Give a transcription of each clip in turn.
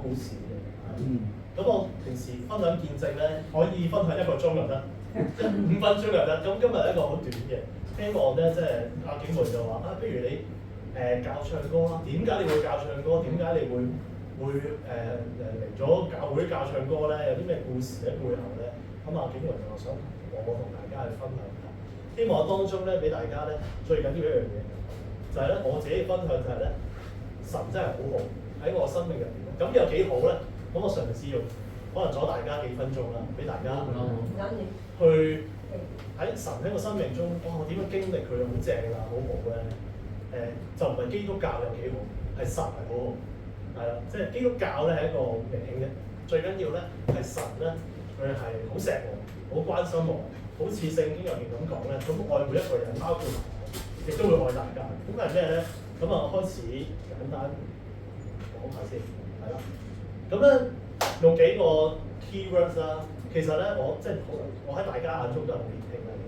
故事嘅。咁我平時分享見證咧，可以分享1個鐘就得，5分鐘就得。咁今日一個好短嘅，希望咧即係阿景梅就話啊，不如你教唱歌啦。點解你會教唱歌？點解你會嚟咗教會教唱歌咧？有啲咩故事喺背後咧？咁阿景梅就話想我同大家去分享下。希望當中咧俾大家咧最緊要一樣嘢，就係咧我自己分享就係咧神真係好好喺我生命入邊。咁有幾好咧？咁我嘗試用可能阻大家幾分鐘啦，俾大家去喺神喺我生命中，哇！我點樣經歷佢好正啊，好好咧？就唔係基督教有幾好，係神係好好，係啦，即係基督教咧係一個名嘅，最緊要咧係神咧，佢係好錫我，好關心我，好似聖經入邊咁講咧，咁愛每一個人，包括我，亦都會愛大家。咁係咩咧？咁啊開始簡單講下先，係啦。咁咧用幾個 keywords 啦，其實咧我即係我喺大家眼中都係好年輕啦，應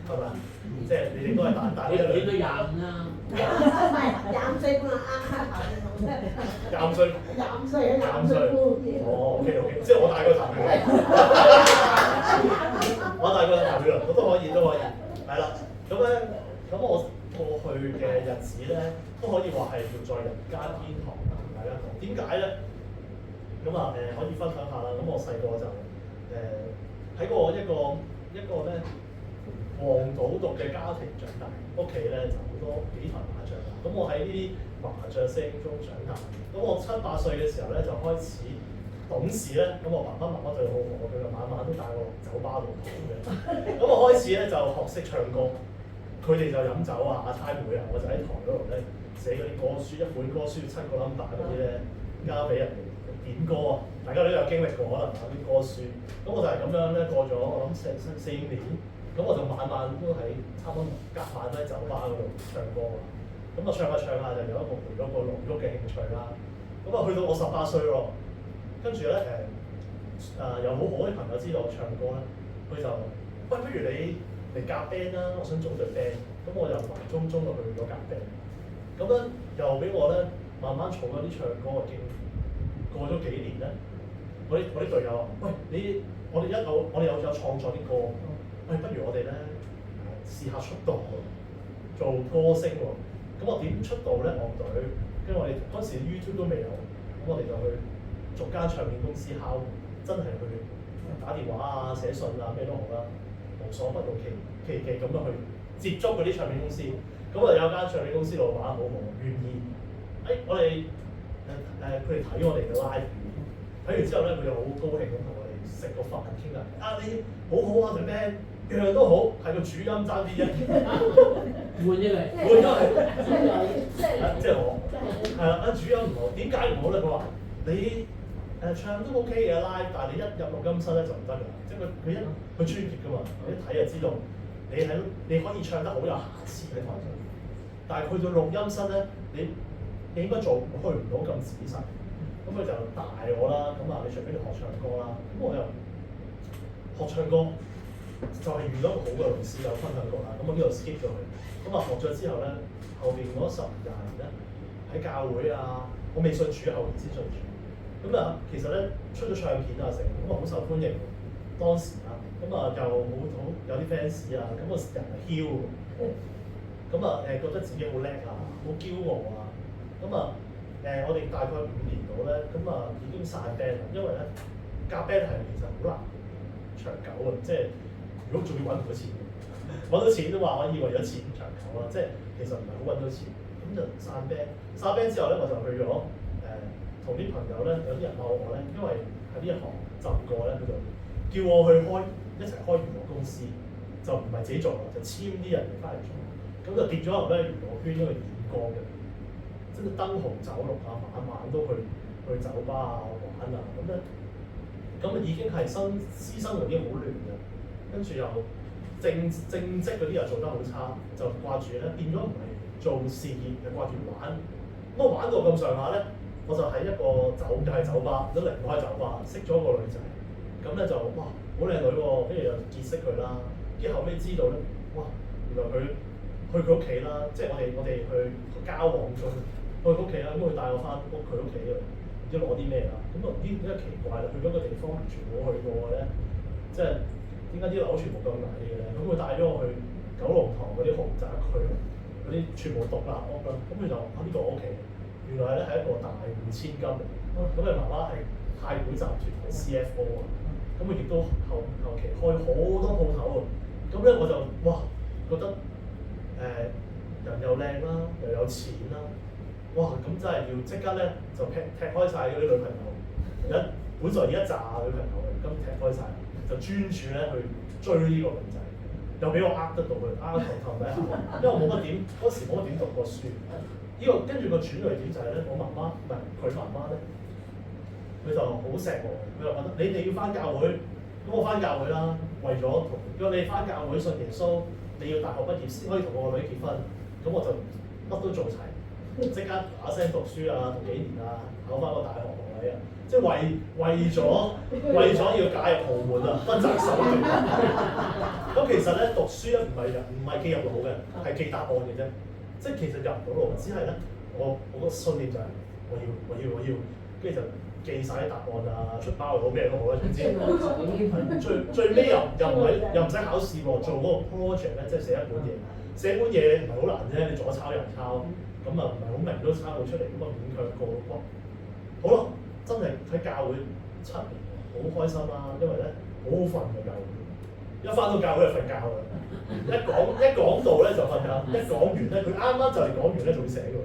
該係咪？即係你哋都係大呢一兩。你都25啦。唔係25歲半啱開頭25歲。25歲啊，25歲半。哦 ，OK， 即係我大個頭嘅。我大個頭嘅，我都可以，係啦。咁咧，咁我過去嘅日子咧，都可以話係活在人間天堂同大家講。點解咧？咁啊可以分享下啦。咁我細個就喺一個咧黃賭毒嘅家庭長大，屋企咧就好多幾台麻將啦。咁我喺呢啲麻將聲中長大。咁我7、8歲嘅時候咧就開始懂事咧。咁我爸爸媽媽對我好好，佢就晚晚都帶我落酒吧度賭嘅。咁我開始咧就學識唱歌，佢哋就飲酒啊、猜枚啊，我就喺台嗰度咧寫嗰啲歌書，一本歌書7個 number 嗰啲咧交俾人哋。點歌啊！大家都有經歷過可能有啲歌書，咁我就係咁樣咧過咗我諗4年，咁我就晚晚都喺差唔多隔晚喺酒吧嗰度唱歌啊，咁啊唱下就有一個培咗個濃郁嘅興趣啦，咁啊去到我18歲喎，跟住咧有好好嘅朋友知道我唱歌咧，佢就喂，不如你嚟夾 band 啦，我想組隊 band，咁我就盲中中就去咗夾 band，咁咧又俾我咧慢慢儲咗啲唱歌嘅經驗。過咗幾年咧，我啲隊友話：喂，我哋有創作啲歌，喂，不如我哋咧試下出道喎，做歌星喎。咁我點出道咧？樂隊，跟住我哋嗰時 YouTube 都未有，咁我哋就去逐間唱片公司敲，真係去打電話啊、寫信啊，咩都好啦，無所不用其極咁樣去接觸嗰啲唱片公司。咁啊有間唱片公司老闆好好願意，我哋。佢哋睇我哋嘅 live 片，睇完之後咧，佢就好高興咁同我哋食個飯傾偈。你好好啊，隊 band 樣樣都好，係個主音爭啲啫。換咗佢。即係我係啦，主音唔好，點解唔好咧？佢話你唱都 OK 嘅 live，但係你一入錄音室咧就唔得㗎。即係佢專業㗎嘛，你一睇就知道你可以唱得好有瑕疵嘅台上，但係去到錄音室咧，你應該去唔到咁仔細，咁佢就帶我啦。咁啊，你除非你學唱歌啦，咁我又學唱歌，就係遇到一個好嘅老師，有分享過啦。咁我呢度 skip 咗佢。咁啊學咗之後咧，後邊嗰10年20年咧，喺教會啊，我未信主，後邊先信主。咁啊，其實咧出咗唱片啊成，咁啊好受歡迎。當時啊，咁啊又好有啲 fans 啊，咁啊人係囂嘅，咁啊覺得自己好叻啊，好驕傲啊。咁啊我哋大概5年到咧，咁啊已經散 band 啦，因為咧夾 band 係其實好難長久啊，即係如果仲要揾唔到錢，揾到錢都話可以為咗錢長久啦，即係其實唔係好揾到錢，咁就散 band。散 band 之後咧，我就去咗同啲朋友咧，有啲人鬧我咧，因為喺呢一行浸過咧，佢就叫我去一齊開娛樂公司，就唔係自己做啦，就簽啲人嚟翻嚟做，咁就跌咗入咧娛樂圈因為染光嘅。真係燈紅酒綠啊，晚晚都去酒吧啊玩啊，咁已經係私生活已經好亂嘅，跟住又正職嗰啲又做得好差，就掛住咧變咗唔係做事業，係掛住玩。咁我玩到咁上下咧，我就喺一個酒吧，都離唔開酒吧，識咗個女仔，咁咧就哇好靚女喎，跟住又結識佢啦。跟住後尾知道咧，哇原來佢去佢屋企啦，即係我哋去交往中。去佢屋企啦，咁佢帶我翻佢屋企度，知攞啲咩啦。咁啊點解奇怪啦？去嗰個地方全部去過嘅咧，即係點解啲樓全部咁矮嘅咧？咁佢帶咗我去九龍塘嗰啲豪宅區，嗰啲全部獨立屋啦。咁佢就呢個屋企，原來咧係一個大戶千金嚟。咁佢媽媽係太古集團嘅 CFO 啊。咁佢亦都後期開好多鋪頭喎。咁咧我就哇覺得人又靚啦，又有錢啦。哇！咁真係要即刻咧就踢開晒嗰啲女朋友，本來一紮女朋友嘅，咁踢開晒，就專注咧去追呢個女仔，又俾我呃得到佢，呃頭底下，因為我冇乜點嗰時冇乜點讀過書。呢個跟住個轉捩點就係咧，我媽媽唔係佢媽媽咧，佢就好錫我，佢就覺得你哋要翻教會，咁我翻教會啦，為咗同如果你翻教會信耶穌，你要大學畢業先可以同我個女結婚，咁我就乜都做齊。即刻打聲讀書啊，讀幾年啊，考翻個大學學位啊！即係為咗要嫁入豪門啊，不擇手段。咁其實咧讀書咧唔係記入腦嘅，係記答案嘅啫。即係其實入唔到腦，只係咧我個信念就係我要，跟住就記晒啲答案啊，出包又好咩都好啦，總之最尾又唔使考試喎，做嗰個 project 咧，即係寫一本嘢。寫本嘢唔係好難啫，你左抄右抄。咁啊唔係好明都抄到出嚟，咁啊勉強過關。好啦，真係喺教會7年，好開心啦，因為咧好好瞓嘅教會，一翻到教會就瞓覺啦。一講道咧就瞓覺，一講完咧佢啱啱就嚟講完咧就會寫㗎，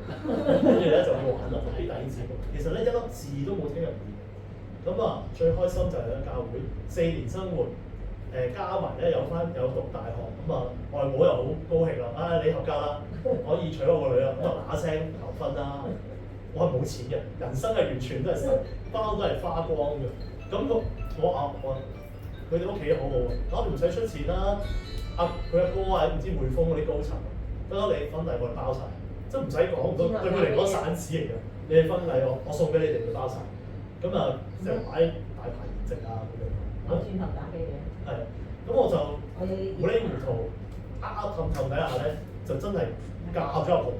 跟住咧就要玩啦，啲弟兄姊妹。其實咧一粒字都冇聽入耳。咁啊最開心就係咧教會4年生活。加埋咧有讀大學，咁啊外母又好高興啦，你合格啦，可以娶我個女啦，咁啊嗱聲求婚啦。我係冇錢嘅，人生係完全都係不嬲都係花光嘅。咁佢哋屋企好好啊，唔使出錢啦。佢阿哥啊，唔知匯豐嗰啲高層，得你婚禮我哋包晒，即係唔使講，對佢嚟講散紙嚟嘅。你哋婚禮我送俾你哋，佢包晒。咁啊就擺大排筵席啊咁樣。我轉頭打機嘅。係，咁我就糊里糊塗氹底下咧，就真係嫁咗入豪門，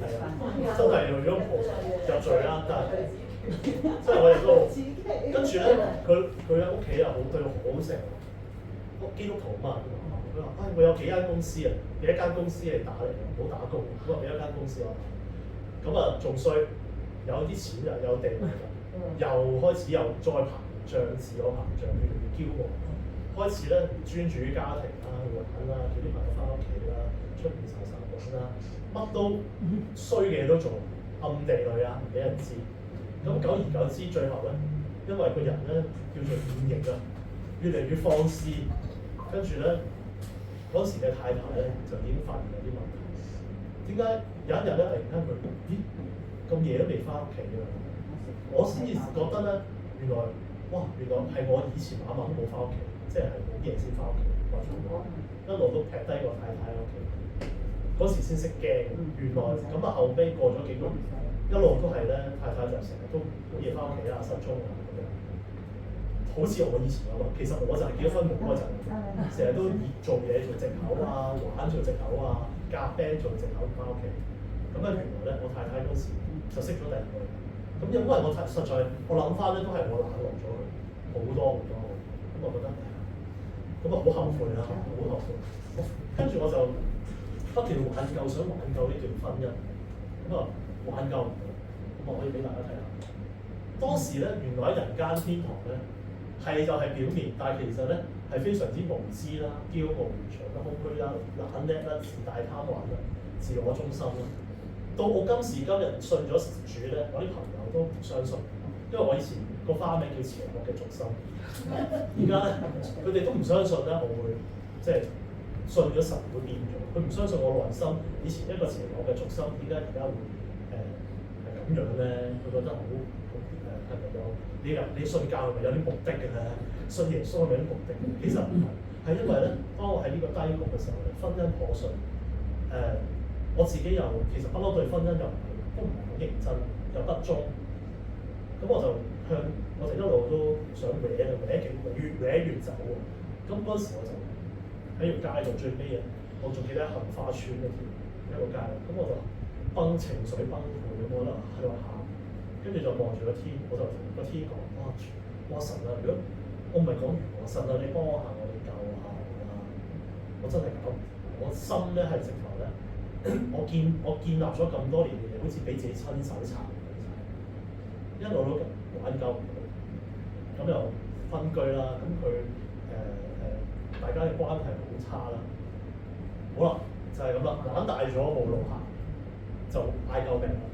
係啊，真係用咗豪入罪啦，真係，即係我哋都跟住咧，佢喺屋企又好對我好成，基督徒嘛，佢話：我有幾間公司啊，俾一間公司你打嚟，唔好打工，咁啊俾一間公司我打，咁啊仲衰，有啲錢啊，有地位啦，又開始又再膨脹，自我膨脹，越嚟越驕傲。開始咧專注於家庭啦、玩啦，叫啲朋友翻屋企啦，出面散步啦，乜都衰嘅嘢都做，暗地裏啊唔俾人知。咁久而久之，最後咧，因為個人咧叫做變形啊，越嚟越放肆，跟住咧嗰時嘅太太咧就已經發現有啲問題。點解有一日咧突然間佢咁夜都未翻屋企啊？我先至覺得咧，原來係我以前晚晚都冇翻屋企。即係好夜先翻屋企，一路都劈低個太太喺屋企。嗰時先識驚，原來咁啊後尾過咗幾個月，一路都係咧，太太就成日都好夜翻屋企啊，失蹤啊咁樣。好似我以前咁啊，其實我就係結咗婚冇嗰陣，成日都以做嘢做藉口啊，玩做藉口啊，夾 band 做藉口翻屋企。咁啊原來咧，我太太嗰時就識咗第二個人。咁因為我實在我諗翻咧，都係我冷落咗佢好多。咁我覺得。咁啊好後悔啦，好後悔。跟住我就不斷想挽救呢段婚姻，咁啊挽救唔到，咁我可以俾大家睇下。當時咧，原來喺人間天堂咧，就係表面，但係其實咧係非常之無知啦、驕傲越長啦、空虛啦、懶叻啦、自大貪玩啦、自我中心啦。到我今時今日信咗主咧，我啲朋友都唔相信，因為我以前個花名叫邪惡嘅軸心。而家咧，佢哋都唔相信咧，我會即係信咗神會變咗。佢唔相信我內心以前一個邪惡嘅軸心，點解而家會係咁樣咧？佢覺得好係咪有你信教係咪有啲目的嘅咧？信耶穌係咪有啲目的？其實唔係，係因為咧，當我喺呢個低谷嘅時候咧，婚姻破碎，我自己又其實不嬲對婚姻都唔係好認真，又不忠，咁我就一路都想搲越走喎。咁嗰時我就喺條街度最尾啊，我仲記得杏花村一個街，咁我就情緒崩潰咁，我喺度喊，跟跟住就望住個天，我就同個天講：哇神啊！如果我唔係講完我神啊，你幫我下，我哋救下我啦！我真係搞唔掂，我心咧係直頭咧，我建立咗咁多年嘅嘢，好似俾自己親手殘咁，一路都挽救唔到。咁又分居啦，咁佢大家嘅關係好差啦。好啦，就係咁啦，玩大咗冇路行，就嗌救命啦。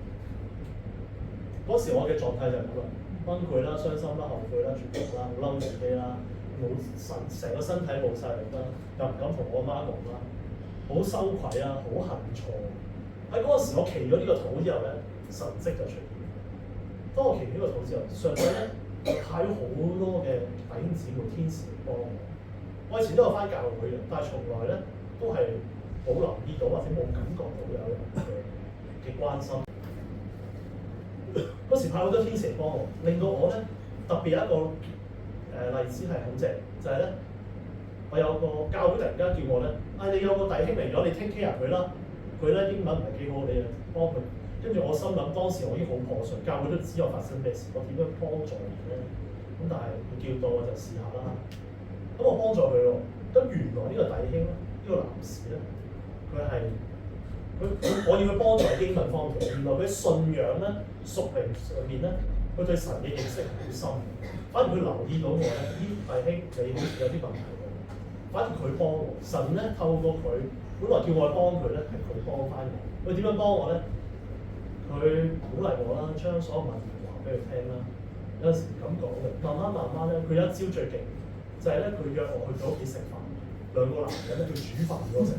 嗰時我嘅狀態就係咁啦，崩潰啦、傷心啦、後悔啦、絕望啦、好嬲自己啦，成個身體冇晒力啦，又唔敢同我媽講啦，好羞愧啦，好恨錯。喺嗰時我祈咗呢個禱之後咧，神蹟就出現。當我祈完呢個禱之後，上帝咧派咗好多嘅弟兄姊妹天使嚟幫我。我以前都有返教會嘅，但係從來咧都係冇留意到或者冇感覺到有人嘅關心。嗰時派好多天使嚟幫我，令到我咧特別有一個例子係好正，就係咧我有個教會突然間叫我咧，你有個弟兄嚟咗，你 take care 佢啦。佢咧英文唔係幾好，你幫佢。跟住我心諗，當時我已經好破碎，教會都知我發生咩事，我點樣幫助人咧？咁但係佢叫到我就試下啦。咁我幫助佢咯。咁原來呢個弟兄咧，呢個男士咧，我要去幫助喺經文方面。原來佢信仰咧、屬靈上面咧，佢對神嘅認識好深。反而佢留意到我咧，弟兄你好似有啲問題喎。反而佢幫我，神咧透過佢，本來叫我去幫佢咧，係佢幫翻我。佢點樣幫我咧？佢鼓勵我啦，將所有問題話俾佢聽啦。有陣時唔敢講嘅，慢慢咧，佢有一招最勁，就係咧佢約我去佢屋企食飯，兩個男人咧佢煮飯俾我食。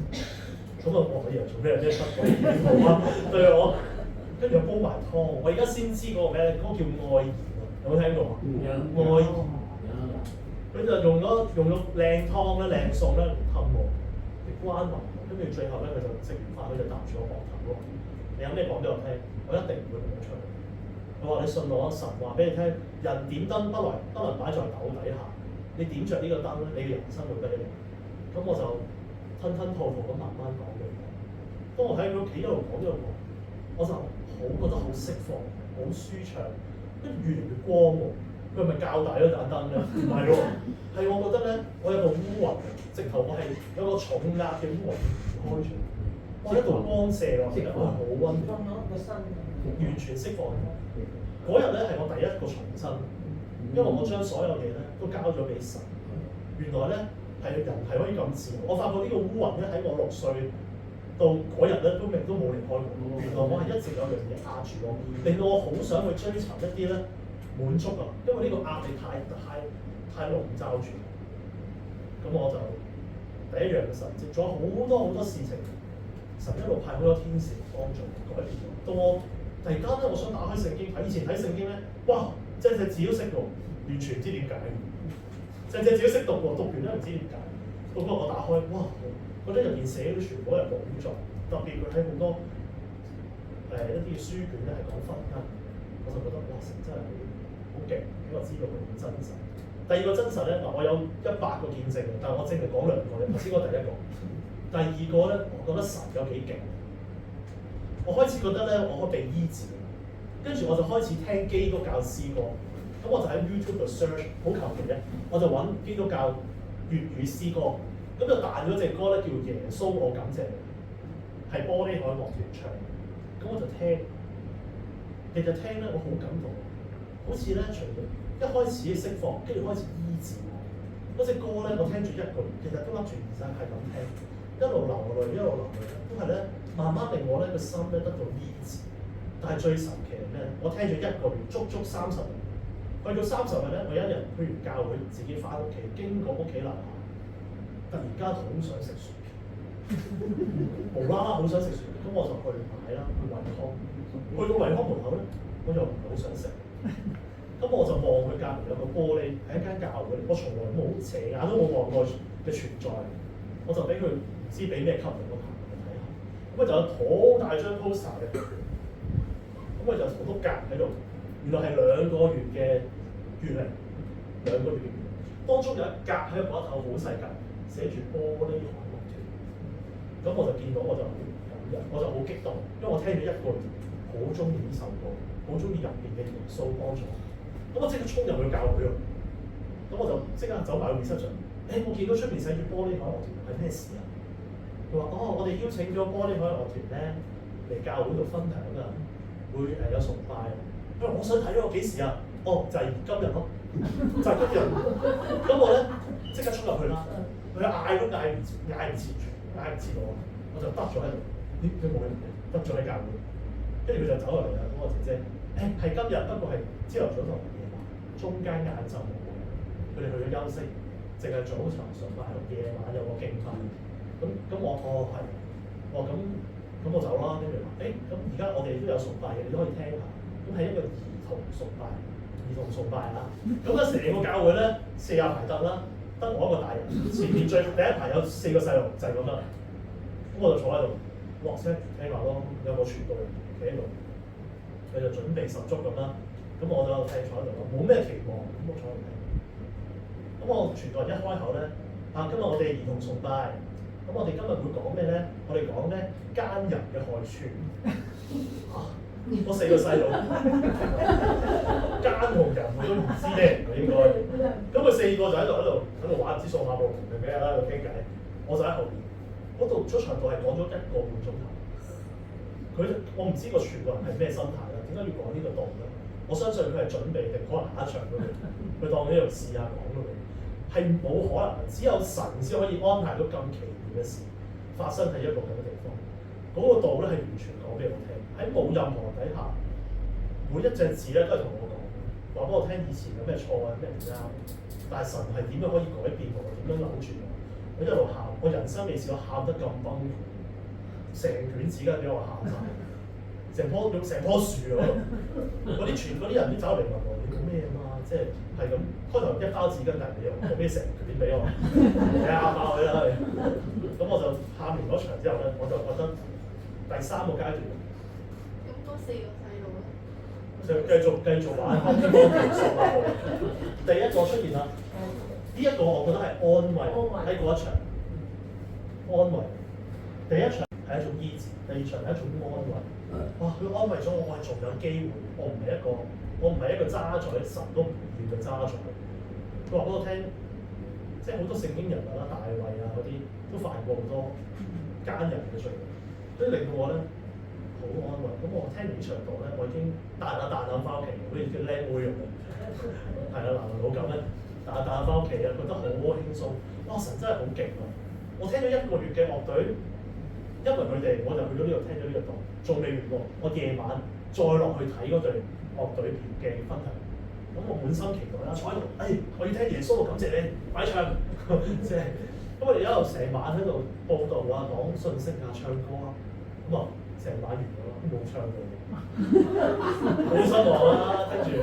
咁啊，我以為做咩不軌戀好啊？對我，跟住又煲埋湯。我而家先知嗰個咩咧？嗰個叫愛兒喎，有冇聽過啊？愛兒。佢就用咗靚湯咧、靚餸咧嚟氹我，嚟關懷我。跟住最後咧，佢就食完飯，佢就搭住我膊頭喎。你有咩講俾我聽？我一定唔會講出嚟。佢話：你信我，神話俾你聽，人點燈不能擺在斗底下。你點着呢個燈咧，你嘅人生會不一樣。咁我就吞吐咁慢慢講俾佢聽。當我喺佢屋企一路講，我就覺得好釋放，好舒暢，跟住越嚟越光喎。佢係咪較大咗盞燈咧？唔係喎，係我覺得咧，我有個烏雲，直頭我係有個重壓嘅烏雲開出嚟。我一度光射落嚟，我係好溫暖，完全釋放。嗰日咧係我第一個重生，因為我將所有嘢咧都交咗俾神。原來咧係人係可以咁自由。我發覺呢個烏雲咧喺我6歲到嗰日咧都冇離開過。原來我係一直有樣嘢壓住我，令到我好想去追尋一啲咧滿足啊！因為呢個壓力太籠罩住。咁我就第一樣嘅神蹟，仲有好多事情。神一路派好多天使嚟幫助改變我。到我突然間咧，我想打開聖經睇，以前睇聖經咧，哇，隻字都識喎，完全唔知點解。隻字都識讀喎，讀完咧唔知點解。到嗰我打開，哇，覺得入邊寫嘅全部係寶藏，特別佢喺好多一啲書卷咧係講婚姻，我就覺得哇，神真係好勁，俾我知道佢好真實。第二個真實咧，我有100個見證嘅，但係我淨係講2個啫。頭先講第一個。第二個咧，我覺得神有幾勁。我開始覺得咧，我可以被醫治，跟住我就開始聽基督教詩歌。咁我就喺 YouTube 度 search， 好求其啫，我就揾基督教粵語詩歌，咁就彈咗隻歌咧，叫耶穌我感謝你，係玻璃海樂團唱。咁我就聽，其實聽咧我好感動，好似咧除咗一開始嘅釋放，跟住開始醫治我。嗰隻歌咧，我聽住1個月，其實都笠住耳仔係咁聽。一路流淚，都係咧，慢慢令我咧個心咧得到醫治。但係最神奇係咩？我聽咗1個月，足足30日。去到30日咧，我有一日去完教會，自己翻屋企，經過屋企樓下，突然間好想食薯片，無啦啦好想食薯片，咁我就去買啦，去惠康。去到惠康門口咧，我又唔係好想食。咁我就望佢隔離有個玻璃，係一間教會，我從來冇斜眼都冇望過嘅存在，我就俾佢。唔知俾咩吸引我行去睇下，咁就有好大張 poster 嘅，咁就好多格喺度，原來係2個月嘅月曆，2個月嘅月曆，當中有一格喺嗰一頭好細格，寫住玻璃海樂團，咁我就見到我就好感人，我就好激動，因為我聽咗1個月，好中意呢首歌，好好中意入邊嘅元素幫助。咁我即刻衝入去教會喎，咁我就即刻走埋去 reception。我見到出邊寫住玻璃海樂團係咩事啊？佢話：我哋邀請咗玻璃海樂團咧嚟教會度分享啊，會有崇拜。佢話：我想睇喎，幾時啊？就係今日咯，就係今日。咁我咧即刻衝入去啦，佢嗌都嗌唔切我就得咗喺度。佢冇人得咗喺教會，跟住佢就走落嚟啦。咁我姐姐係今日，不過係朝頭早同夜晚，中間晏晝冇嘅。佢哋去咗休息，淨係早晨崇拜，夜晚有個敬拜。咁我係，咁我走啦。跟住話咁而家我哋都有崇拜嘅，你都可以聽下。咁係一個兒童崇拜啦。咁咧成個教會咧40排得啦，得我一個大人，前面第一排有4個細路，就係咁啦。咁我就坐喺度，落聲聽話咯。有個傳道人企喺度，佢就準備十足咁啦。咁我就坐喺度咯，冇咩期望，咁我坐喺度聽。咁我傳道人一開口咧，今日我哋兒童崇拜，咁我哋今日會講咩咧？我哋講咧奸人嘅害處。嗰4個細路奸同人我都唔知咩嚟㗎應該。咁佢4個就喺度玩唔知數碼暴龍定咩啦，喺度傾偈。我就喺後邊。嗰度出場度係講咗1個半鐘頭。我唔知個傳道人係咩心態啦，點解要講呢個道咧？我相信佢係準備定可能下一場嗰度，佢當呢度試下講嗰度，係冇可能，只有神先可以安排到咁奇妙嘅事發生喺一個咁嘅地方。嗰個道咧係完全講俾我聽，喺冇任何底下，每一隻字咧都係同我講，話俾我聽以前有咩錯啊，咩唔啱。但係神係點樣可以改變我，點樣扭轉我？我一路喊，我人生未試過喊得咁崩潰，成卷紙巾俾我喊晒，成棵樹啊！嗰啲人都走嚟問我：你講咩嘛？即係咁開頭1包紙巾，但係你又俾成卷俾我，你喊爆佢啦！咁我就喊完嗰場之後咧，我就覺得第3個階段。咁嗰4個細路咧？就繼續玩康健元素啦。第一個出現啦。呢一個我覺得係安慰喺嗰一場，安慰。第一場係一種醫治，第二場係一種安慰。哇！佢安慰咗我，仲有機會，我唔係一個渣滓，神都唔要嘅渣滓。佢話俾我聽，即係好多聖經人物啦，大衛啊嗰啲都犯過好多奸人嘅罪，所以令到我咧好安慰。咁我聽完呢場道咧，我已經彈下翻屋企，好似叫靚妹咁樣。係啦，男老狗咧。打翻屋企啊，覺得好輕鬆。哇！神真係好勁啊！我聽咗1個月嘅樂隊，因為佢哋，我就去到呢度聽咗呢個道，仲未完喎。我夜晚再落去睇嗰隊樂隊嘅分享，咁我滿心期待啦，坐喺度，我要聽耶穌，感謝你，快唱，即係咁我哋一路成晚喺度報道啊，講信息啊，唱歌啊，咁啊成晚完咗啦，都冇唱到，好失望啦。跟住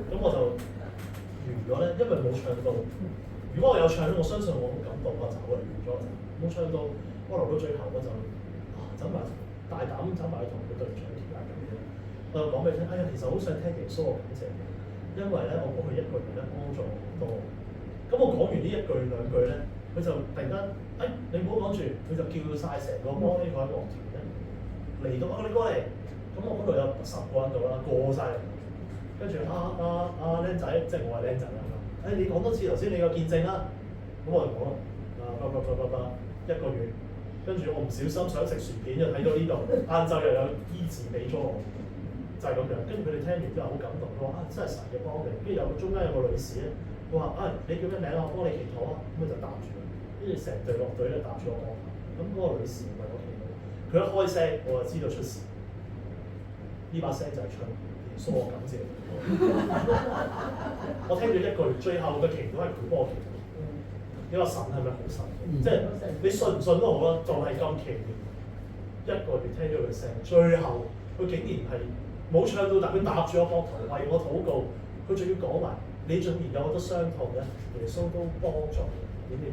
咁我就。完咗咧，因為冇唱到。如果我有唱咧，我相信我好感動，我走嚟完咗就冇唱到。我留到最後我就走埋大膽走埋去同佢對唱傾下偈咧。我就講俾佢聽，其實好想聽耶穌嘅感謝你，因為咧我過去1個月咧幫助我好多。咁我講完呢1句2句咧，佢就突然間你唔好講住，佢就叫晒成個玻璃海樂團咧嚟到你過嚟。咁我嗰度有10個人度啦，過晒嚟。跟住僆仔，即係我係僆仔啦。你講多次頭先你個見證啦。咁我就講啦。1個月，跟住我唔小心想食薯片，就睇到呢度。晏晝又有醫治俾咗我，就係咁樣。跟住佢哋聽完之後好感動，佢話真係神嘅幫你。跟住中間有個女士咧，佢話你叫咩名啊？我幫你祈禱啊。咁佢就搭住，跟住成隊樂隊咧搭住我。咁嗰個女士唔係我祈禱，佢一開聲我就知道出事。呢把聲就係唱。所以我感謝我聽咗1個月，最後嘅祈禱係佢幫我祈禱。你話神係咪好神？即係你信唔信都好啦，就係咁奇妙。1個月聽咗佢聲，最後佢竟然係冇唱到，但佢搭住我膊頭為我禱告。佢仲要講埋你縱然有好多傷痛咧，耶穌都幫助你點，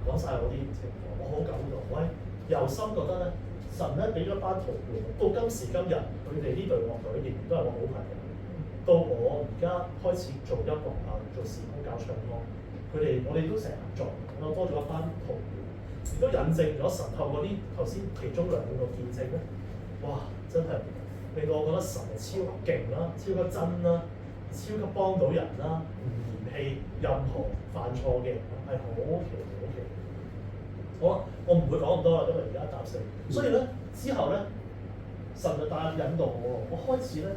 講晒我啲情況，我好感動。我由心覺得咧。神咧俾咗班徒伴，到今時今日，佢哋呢隊樂隊仍然都係我好朋友。到我而家開始做音樂啊，做事工教唱歌，我哋都成日合作，我多咗一班徒伴，亦都引證咗神透過呢頭先其中2個見證咧，哇！真係令到我覺得神係超級勁啦、超級真啦、超級幫到人啦，唔嫌棄任何犯錯嘅人啦，係好奇妙好奇妙。好，我唔會講咁多啦，因為而家答死。所以咧之後咧，神就帶引導我，我開始咧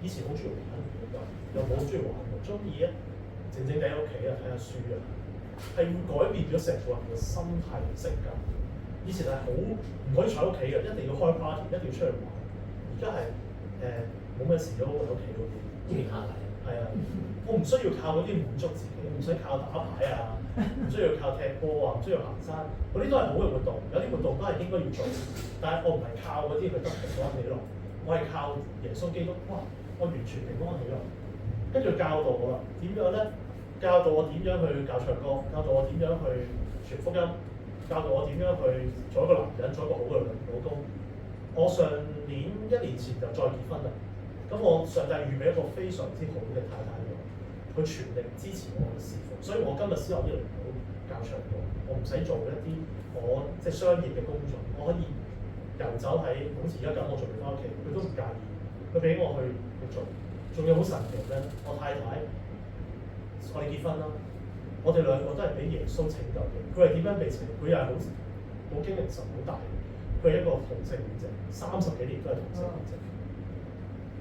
以前好中意玩，又冇好中意玩喎，中意咧靜靜地喺屋企啊睇下書啊，係會改變咗成個人嘅心態同性格。以前係好唔可以坐喺屋企嘅，一定要開 party，一定要出去玩。而家係冇咩事都喺屋企嗰啲。靜下嚟。係啊，我唔需要靠嗰啲滿足自己，唔使靠打牌啊，唔需要靠踢波啊，唔需要行山，嗰啲都係好嘅活動。有啲活動都係應該要做，但係我唔係靠嗰啲去得平安喜樂，我係靠耶穌基督。哇！我完全平安喜樂，跟住教導我啦，點樣咧？教導我點樣去教唱歌，教導我點樣去傳福音，教導我點樣去做一個男人，做一個好嘅老公。我上年1年前就再結婚啦。咁我上帝預備一個非常之好嘅太太喎，佢全力支持我嘅事奉，所以我今日先可以嚟到教唱歌，我唔使做一啲我即係商業嘅工作，我可以遊走喺好似而家咁，我仲未翻屋企，佢都唔介意，佢俾我去做，仲要好神奇咧，我太太，我哋結婚啦，我哋兩個都係俾耶穌拯救嘅，佢係點樣被拯救？佢又係好經歷神好大，佢係一個同性戀者，30幾年都係同性戀者。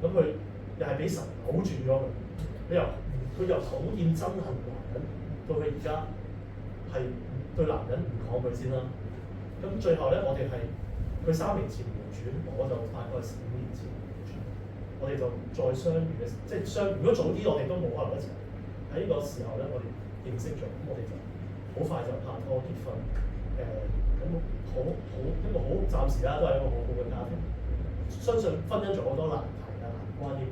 咁佢又係俾神扭轉咗佢，佢由討厭憎恨男人，到佢而家係對男人唔抗拒先啦。咁最後咧，我哋係佢3年前回轉，我就大概5年前回轉，我哋就再相遇嘅，即係如果早啲，我哋都冇可能一齊。喺呢個時候咧，我哋認識咗，我哋就好快就拍拖結婚。咁一個好暫時啦，都係一個好好嘅家庭。相信婚姻仲好多難題。關於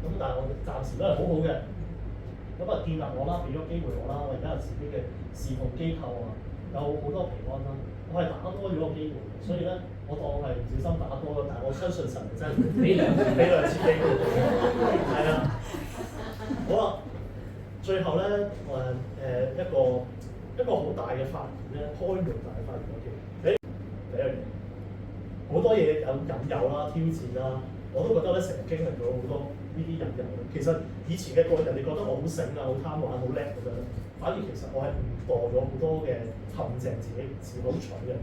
咁，但係我哋暫時都係好好嘅。咁啊，建立我啦，俾咗機會我啦，我而家有自己嘅侍奉機構啊，有好多平安啦。我係打多咗個機會，所以咧，我當係唔小心打多咗，但係我相信神真係俾兩次機會，係啊。好啦，最後咧，一個好大嘅發現咧，開門大嘅發現嘅。第一樣嘢，好多嘢有引誘啦、挑戰啦。我都覺得咧，成日經歷咗好多呢啲引誘。其實以前嘅個人哋覺得我好醒啊、好貪玩、好叻咁樣，反而其實我係誤墮咗好多嘅陷阱，自己好蠢嘅。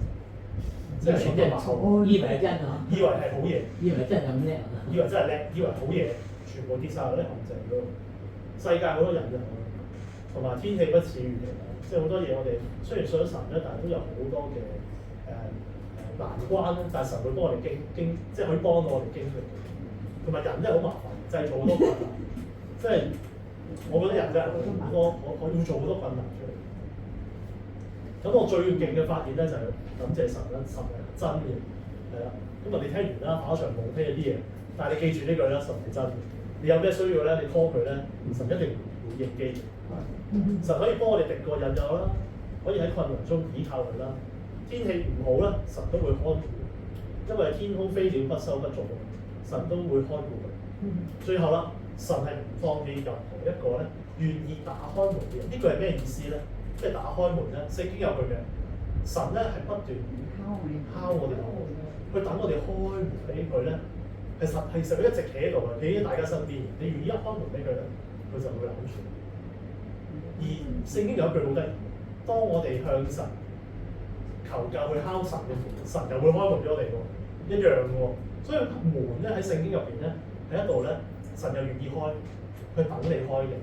即係蠢嘅馬後，以為係真啊！以為係好嘢，以為真係咁叻啊！以為真係叻，以為好嘢，全部跌晒嗰啲陷阱嗰度。世界好多引誘，同埋天氣不似預期，即係好多嘢我哋雖然信咗神咧，但係都有好多嘅難關咧，但係神會幫我哋經，即係可以幫到我哋經歷。同埋人真係好麻煩，製造好多困難。即係我覺得人真係好多，我要做好多困難出嚟。咁我最勁嘅發現咧就係感謝神啦，神係真嘅，係啦。咁啊，你聽完啦，跑場冇聽啲嘢，但係你記住呢句啦，神係真嘅。你有咩需要咧，你 call 佢咧，神一定會應機嘅。神可以幫我哋敵過引誘啦，可以喺困難中倚靠佢啦。天氣唔好咧，神都會看顧，因為天空飛鳥不收不種，神都會看顧佢。最後啦，神係唔放棄任何一個咧願意打開門嘅人。呢句係咩意思咧？即係打開門咧，聖經有句嘅，神咧係不斷敲我哋門，去等我哋開門俾佢咧。係實一直企喺度嘅，企喺大家身邊。你願意一開門俾佢咧，佢就會攬住。而聖經有一句好得意，當我哋向神求救去敲神嘅門，神又會開門俾我哋喎，一樣嘅喎。所以門咧喺聖經入邊咧，喺一度咧，神又願意開，去等你開嘅。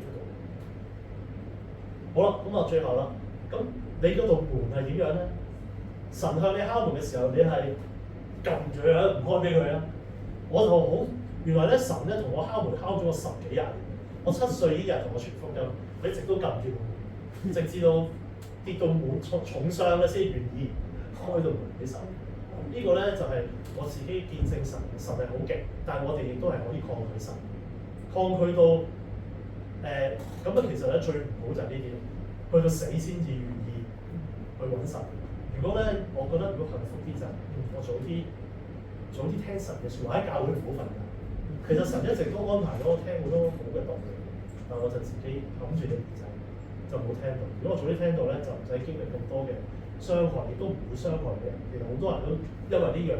好啦，咁啊最後啦，咁你嗰道門係點樣咧？神向你敲門嘅時候，你係撳住佢啊，唔開俾佢啊？我就好，原來咧神咧同我敲門敲咗我10幾廿年。我7歲依日同我傳福音，佢一直都撳住門，直至到跌到滿重傷咧先願意開到門俾神。呢個咧就係我自己見證神係好勁，但係我哋亦都係可以抗拒神，抗拒到咁啊！其實咧最唔好就係呢啲，去到死先至願意去揾神。如果咧，我覺得如果幸福啲就係我早啲聽神嘅説話，喺教會唔好瞓覺。其實神一直都安排咗我聽好多好嘅道理，但我就自己冚住隻耳仔就冇聽到。如果我早啲聽到咧，就唔使經歷咁多嘅傷害，亦都唔會傷害嘅人。其實好多人都因為呢樣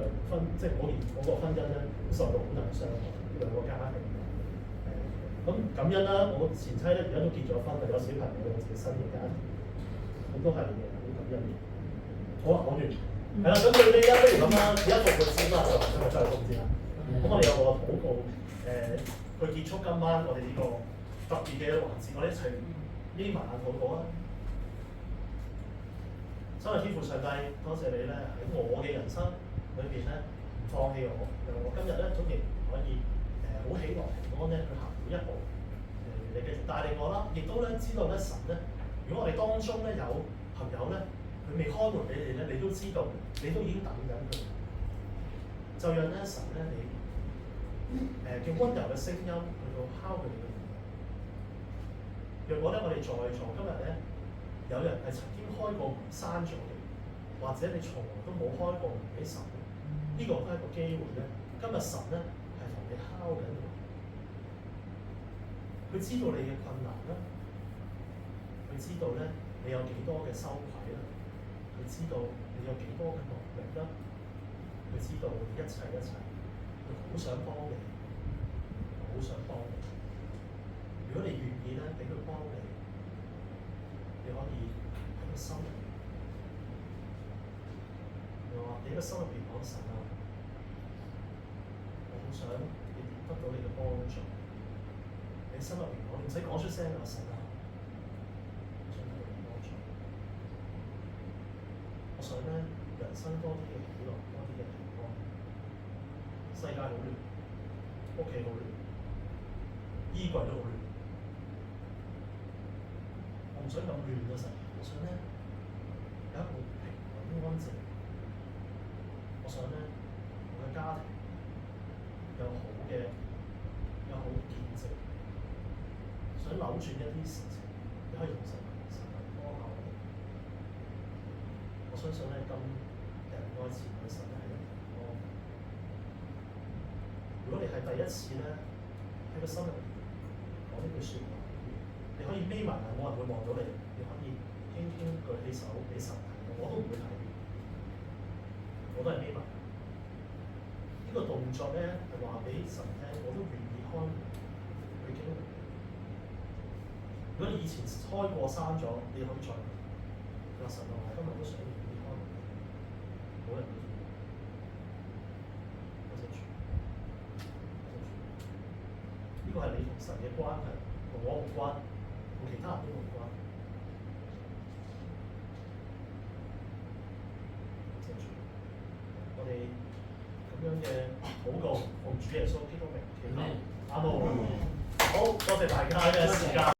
即係嗰個婚姻咧，受到好大傷害，兩個家庭。咁感恩啦！我前妻咧而家都結咗婚，有小朋友，有自己新嘅家庭，咁都係嘅，好感恩嘅。好啊，講完。係啦，咁最尾咧，不如咁啦，而家復活先啦，就再復先啦。咁我哋有個禱告，去結束今晚我哋呢個特別嘅環節，我哋一齊眯埋眼禱告啊！真係天父上帝，多謝你咧喺我嘅人生裏邊咧唔放棄我，讓我今日咧都仍然可以好喜樂平安咧去行每一步。你繼續帶領我啦，亦都咧知道咧神咧，如果我哋當中咧有朋友咧，佢未開門俾你咧，你都知道，你都已經等緊佢。就讓咧神咧你嘅溫柔嘅聲音去到敲佢哋嘅門。若果咧我哋在座今日咧有人係曾經開過門閂咗嘅，或者你從來都冇開過門俾神，呢個都係一個機會咧。今日神咧係同你敲緊門，佢知道你嘅困難啦，佢知道咧你有幾多嘅羞愧啦，佢知道你有幾多嘅能力啦，佢知道一切，佢好想幫你，好想幫你。如果你願意咧，俾佢幫你，你可以喺個心入邊，又話你喺個心入邊講神啊，我好想你得到你嘅幫助。你心入邊講，你唔使講出聲啊，神啊，我想得到你幫助。我想咧，人生多啲嘅喜樂，多啲嘅平安。世界好亂，屋企好亂，衣櫃都好亂。我唔想咁亂嘅神，我想咧有一個平穩安靜。我想咧我嘅家庭有好嘅見證，想扭轉一啲事情，你可以同神幫下我。我相信咧今日愛前嘅神咧係一平安。如果你係第一次咧喺個心入邊講呢句説話，你可以眯埋眼，冇人會望到你。你可以輕輕舉起手俾神睇，我都唔會睇，我都係眯埋眼。呢個動作咧係話俾神聽，我都願意開門去經歷。如果你以前開過閂咗，你可以再話神啊，我今日都想願意開門，冇人會見到。多謝主，呢個係你同神嘅關係，同我無關，同其他人都無關。謝主，我哋咁樣嘅禱告，奉主耶穌基督名祈求，阿門。好，多謝大家嘅時間。